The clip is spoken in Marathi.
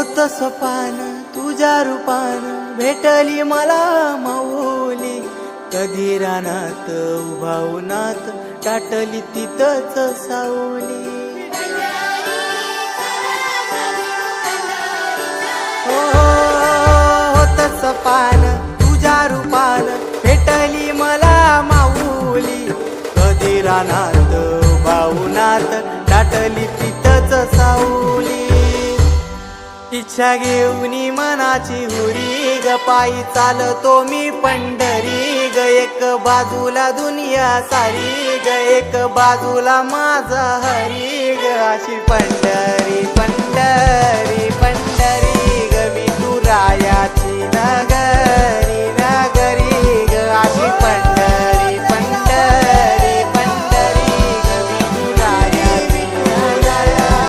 तसं पान तुझ्या रूपान भेटली मला माऊली, कधी रानात उभा उन्हात टाटली तिथंच सावली. हो तसं पान तुझ्या रूपान भेटली मला माऊली, कधी रानात उभा उन्हात टाटली तिथंच सावली. इच्छा घेऊनी मनाची हुरी ग पायी चालतो मी पंढरी ग, एक बाजूला दुनिया सारी ग, एक बाजूला माझा हरी ग. अशी पंढरी पंढरी पंढरी ग, विठुरायाची नगरी नगरी ग. अशी पंढरी